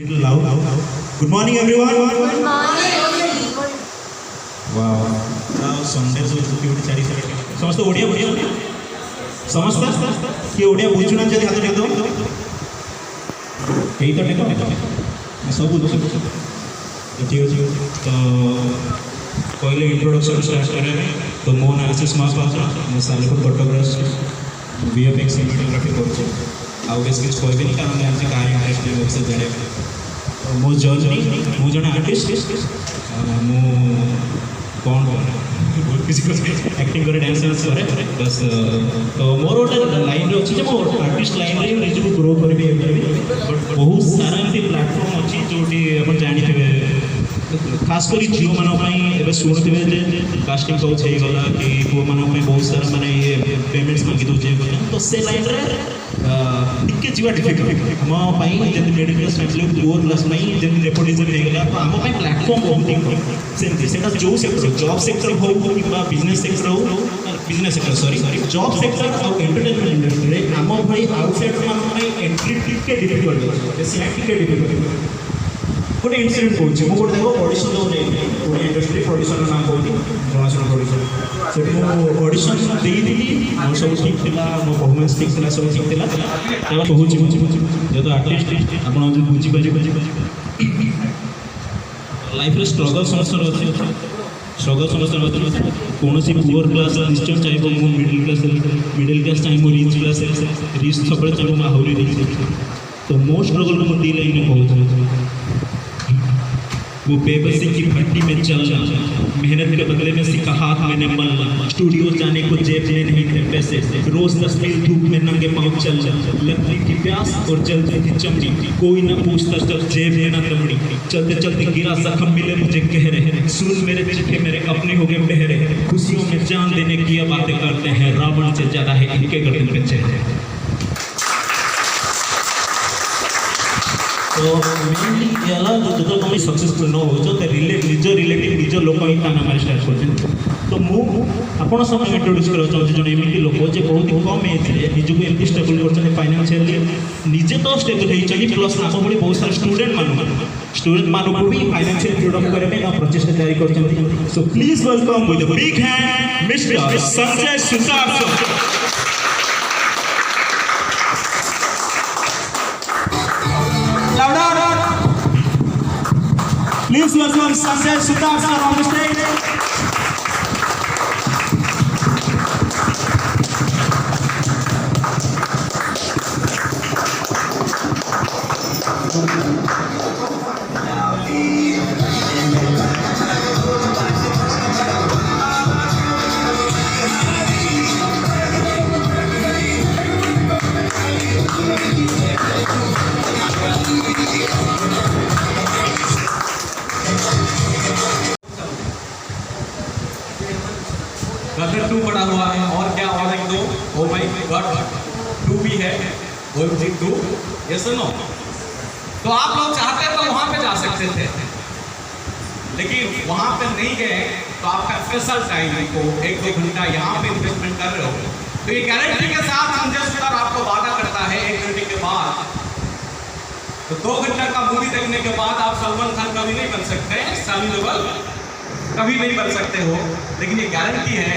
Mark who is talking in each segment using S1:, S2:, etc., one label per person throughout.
S1: Little loud. Good morning, everyone.
S2: Good morning.
S1: Wow. Now Sunday so क्योंकि चारी सारे समस्त ओडिया समस्त कि ओडिया बुझुना जदि हाथ टेक दो यही तो टेक सब बुझ ठीक है तो पहले इंट्रोडक्शन स्टार्ट करें तो मो ना आशीष महापात्र मैं सालेपुर कटक वीएफएक्स सिनेमेटोग्राफी करछे आउ बेस किछ कहबेनी कारण मैं आज काहे इंटरेस्ट है से जाने मो जर्नी मो जन आर्टिस्ट मो कौन एक्टिंग करे डांस करे बस तो मोर गोटे लाइन अच्छी जो आर्टिस्ट लाइन रे निज को ग्रो करबी बट बहुत सारा एमती प्लेटफॉर्म अच्छी जोटी अपन जानिथिबे खास कर झील मानी शुणुवे कास्टिंग काउच हो गला कि पुओ मान बहुत सारा माने ये पेमेंट्स मांगी दूचे तो से लाइन रे टिके जीवा डिफिकल्ट आम जब middle class family poor class नहीं जब नेपोटिज्म हो गला तो आम प्लेटफॉर्म बहुत सेमती से जो सेक्टर जॉब सेक्टर हो कि बिजनेस सेक्टर हो business sector sorry job sector और एंटरटेनमेंट इंडस्ट्री आम भाई आउटसाइडर मान एंट्री टिके डिफिकल्ट टिके डिफिकल्ट गोटे इनसीडेंट कौन मो गोटे देख ऑडिशन जो ओडिया इंडस्ट्री प्रोड्यूसर नाम कौन जनाशुना प्रोड्यूसर से ऑडिशन देदी मोर सब ठीक था मो परफॉर्मेंस ठीक था सब ठीक था तेरा कहूँ जो आर्टिस्ट आप बुझीपारे लाइफ में स्ट्रगल समस्या अच्छे स्ट्रगल समस्या कौन सी पुअर क्लास निश्चय चाहिए मो मिडिल क्लास चाहिए रिच क्लास रिच सब चाहिए आहरी रिच तो मो स्ट्रगल को दी लाइन कहूँ वो बेबसी की भट्टी में चलना मेहनत के बदले में सीखा हाथ मैंने मलना स्टूडियो जाने को जेब में नहीं थे पैसे रोज 10 मील धूप में नंगे पाँव चलना लगती थी प्यास और जलती थी चमड़ी कोई ना पूछता जब जेब में ना दमड़ी चलते चलते गिरा जख्म मिले मुझे गहरे सुन मेरे चिट्ठे मेरे अपने हो गए बहरे खुशियों में जान देने की बातें करते हैं रावण से ज्यादा है इनके गर्दन पे चेहरे तो मेनली याला जो तुम सक्सेसफुल न हो जो निज रिलेटिव निज लोक ही ताना मारी स्टार्ट कर तो मु आपण सब इंट्रोड्यूस करा चाहूँ जो एमती लोक जो बहुत ही कम एज निजक एमती स्टेबल कर फाइनान्शियली निजे तो स्टेबल होती प्लस आम भाई बहुत सारा स्टूडेंट मानू भी फाइनान्शियल फ्रीडम करने प्रचेषा जारी कर so please welcome with a big hand mister Sanjay Sutar Please welcome Sanjay Sutar sir on the stage.
S3: गदर 2 पड़ा हुआ है और क्या और एक दो ओ माय गॉड 2 भी है वो भी 2 यस नो तो आप लोग चाहते तो वहां पे जा सकते थे लेकिन वहां पे नहीं गए तो आपका स्पेशल टाइम को 1-2 घंटा यहाँ पे इन्वेस्टमेंट कर रहे हो तो ये गारंटी के साथ संजय सुतार आपको वादा करता है 1 घंटे के बाद तो 2 घंटे का मूवी देखने के बाद आप सलमान खान कभी नहीं बन सकते सनी देओल कभी नहीं बन सकते हो लेकिन ये गारंटी है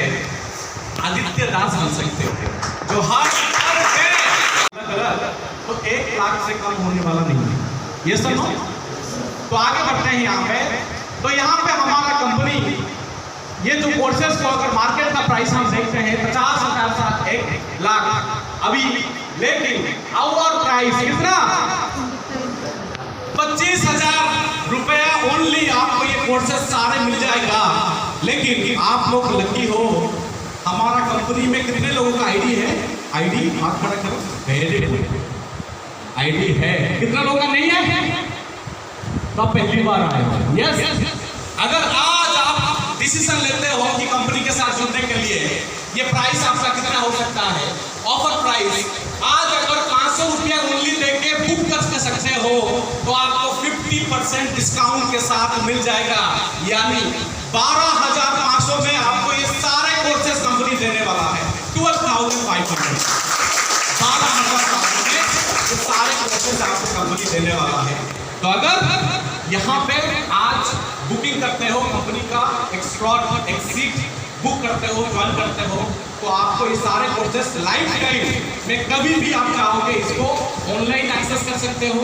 S3: आदित्य दास बन सकते हो जो हर तो 1 लाख से कम होने वाला नहीं है ये सब तो आगे बढ़ते हैं यहाँ पे तो यहाँ पे हमारा कंपनी ये जो कोर्सेस को अगर मार्केट का प्राइस हम देखते हैं 50,000 से 1 लाख अभी लेकिन आवर प्राइस कितना 25,000 रुपया ओनली आपको ये कोर्सेस सारे मिल जाएगा लेकिन आप लोग लकी हो हमारा कंपनी में कितने लोगों का आईडी है आईडी हाथ खड़ा करो वेरी आईडी है कितना लोगों का नहीं है तो आप पहली बार आए हो यस अगर आज आप डिसीजन लेते हो कि कंपनी के साथ जुड़ने के लिए ये प्राइस आपका कितना हो सकता है ऑफर प्राइस आज अगर 500 रुपया ओनली देके बुक कर सकते हो तो आपको 50% डिस्काउंट के साथ मिल जाएगा यानी 12,500 में आपको ये सारे कोर्सेज कंपनी देने वाला है 12,500 12,500 में ये सारे कोर्सेज आपको कंपनी देने वाला है तो अगर यहाँ पे आज बुकिंग करते हो कंपनी का एक स्लॉट एक सीट बुक करते हो ज्वाइन करते हो तो आपको ये सारे कोर्सेस लाइफ टाइम में कभी भी आप चाहोगे इसको ऑनलाइन एक्सेस कर सकते हो।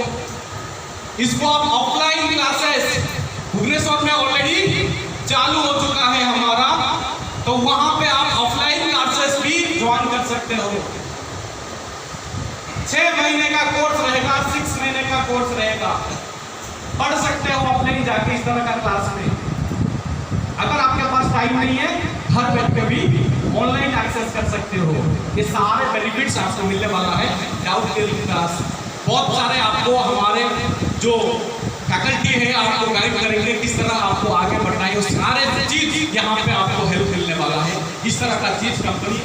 S3: इसको आप ऑफलाइन क्लासेस भुवनेश्वर में ऑलरेडी चालू हो चुका है हमारा, तो वहां पे आप ऑफलाइन क्लासेस भी ज्वाइन कर सकते हो। 6 महीने का कोर्स रहेगा, 6 महीने का कोर्स रहेगा, पढ़ सकते हो ऑफलाइन जाके इस तरह का क्लास में। अगर आपके पास टाइम नहीं है घर बैठ के भी ऑनलाइन एक्सेस कर सकते हो। ये सारे बेनिफिट्स आपको मिलने वाला है डाउट क्लियरिंग क्लास। बहुत सारे आपको हमारे जो फैकल्टी है आपको गाइड करेंगे किस तरह आपको आगे बढ़ना है, सारे चीज यहाँ पे आपको हेल्प मिलने वाला है। इस तरह का चीज कंपनी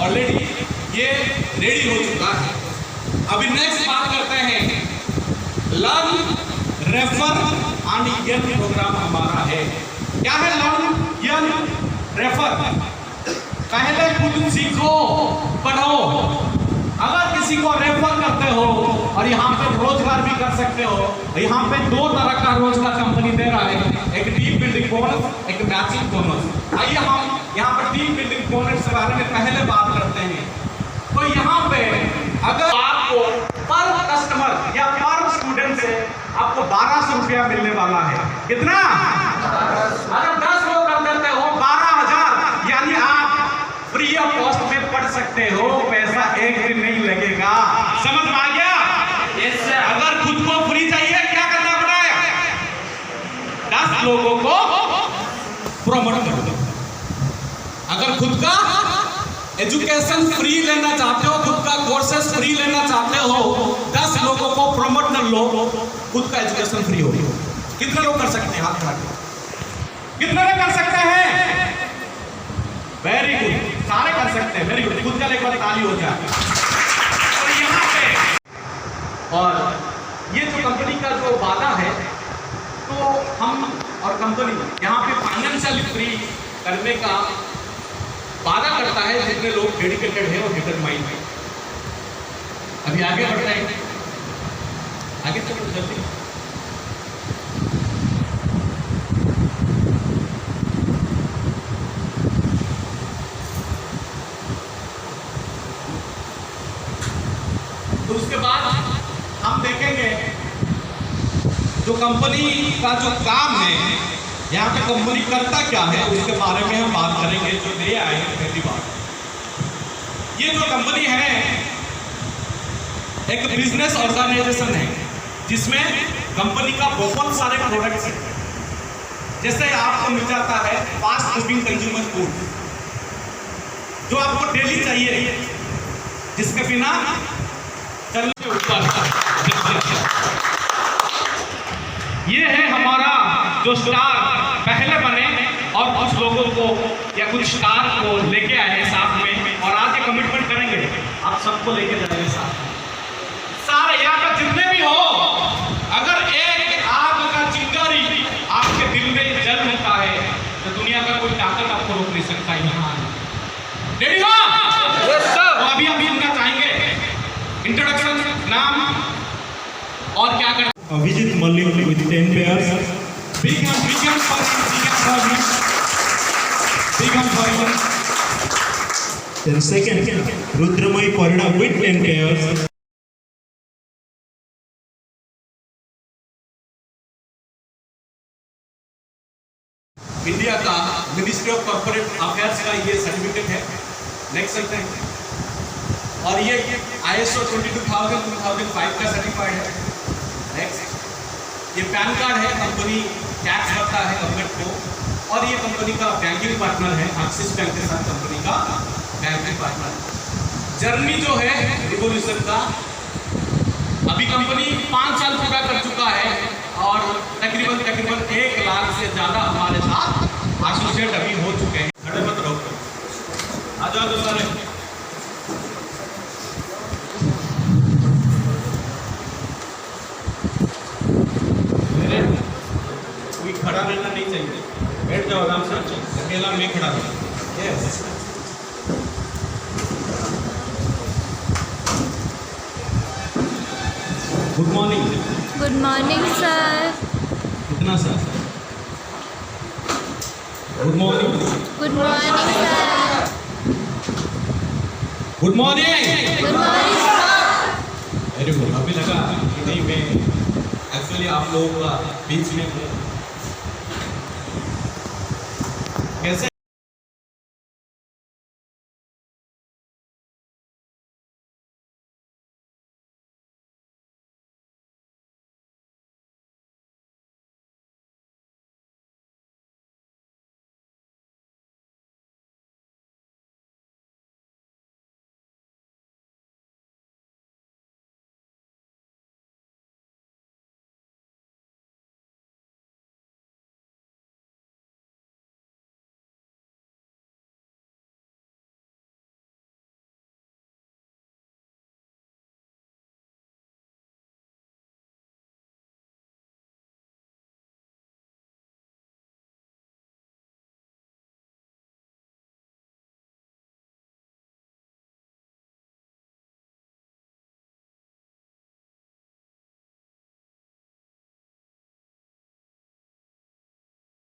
S3: ऑलरेडी ये रेडी हो चुका है। अभी नेक्स्ट बात करते हैं learn refer and earn program हमारा है। क्या है लर्न अर्न रेफर? पहले खुद सीखो पढ़ो। अगर किसी को रेफर करते हो और यहाँ पे रोजगार भी कर सकते हो, यहाँ पे 2 तरह का रोजगार कंपनी दे रहा है, एक टीम बिल्डिंग बोनस, एक मैचिंग बोनस। आइए हम यहाँ पर टीम बिल्डिंग बोनस के बारे में पहले बात करते हैं। तो यहाँ पे अगर आपको पर कस्टमर या पर स्टूडेंट से आपको 1200 रुपया मिलने वाला है। कितना? अगर 10 लोग कर देते हो 12,000, यानी आप फ्री ऑफ कॉस्ट में पढ़ सकते हो, पैसा एक दिन नहीं लगेगा। समझ में आ गया? अगर खुद को फ्री चाहिए क्या करना पड़ेगा? 10 लोगों को प्रमोट कर दो। अगर खुद का एजुकेशन फ्री लेना चाहते हो, खुद का कोर्सेस फ्री लेना चाहते हो, 10 लोगों को प्रमोट कर लो, खुद का एजुकेशन फ्री हो। कितने लोग कर सकते हैं? हाथ खड़ा करो। कितने लोग कर सकते हैं? वेरी गुड, सारे कर सकते हैं। वेरी गुड, खुद का एक बार ताली हो जाए। और यहाँ पे और ये जो कंपनी का जो वादा है, तो हम और कंपनी यहाँ पे फाइनेंशियल फ्री करने का वादा करता है जितने लोग डेडिकेटेड है और डिटरमाइंड है। अभी आगे बढ़ रहे हैं, आगे चलो जल्दी। तो उसके बाद हम देखेंगे जो कंपनी का जो काम है, यहाँ पे कंपनी करता क्या है उसके बारे में हम बात करेंगे। जो नए आए हैं पहली बार, ये जो कंपनी है एक बिजनेस ऑर्गेनाइजेशन है जिसमें कंपनी का बहुत सारे प्रोडक्ट्स हैं। जैसे आपको मिल जाता है फास्ट मूविंग कंज्यूमर फूड, जो आपको डेली चाहिए, जिसके बिना चलने ऊपर। ये है हमारा जो स्टार पहले बने और कुछ लोगों को या कुछ स्टार को लेके आए हैं साथ में, और आज ये कमिटमेंट करेंगे आप सबको लेके जाएंगे साथ। सारे यहाँ पर जितने भी हो, अगर एक आग का चिंगारी आपके दिल में जल होता है तो दुनिया का कोई ताकत आपको रोक नहीं सकता। यहाँ रेडी हो? तो अभी हम इनका चाहेंगे इंट्रोडक्शन, नाम और क्या करना।
S1: Vijit Mallik with 10 pairs.
S3: Big hand for him.
S1: Then second, Rudramai Parida with 10 pairs.
S3: India का मिनिस्ट्री ऑफ कॉर्पोरेट अफेयर्स का ये सर्टिफिकेट है। नेक्स्ट चलते हैं। और ये ISO 22000-2005 का सर्टिफाइड है। नेक्स्ट, ये पैन कार्ड है, कंपनी टैक्स भरता है गवर्नमेंट को, और ये कंपनी का बैंकिंग पार्टनर है, एक्सिस बैंक के साथ कंपनी का बैंकिंग पार्टनर। जर्नी जो है रिवोल्यूशन का, अभी कंपनी 5 साल पूरा कर चुका है और तकरीबन 1 लाख से ज़्यादा हमारे साथ एसोसिएट अभी हो चुके हैं। खड़े मत रहो, आ जाओ सारे। कोई खड़ा रहना नहीं चाहिए, बैठ जाओ आराम से, अकेला मैं खड़ा रहूँ। Yes, good morning.
S2: Good morning sir.
S3: कितना sir? Good morning.
S2: Good morning sir.
S3: Good morning.
S2: Good morning
S3: very good. अभी लगा कि नहीं मैं एक्चुअली आप लोगों का बीच में हूँ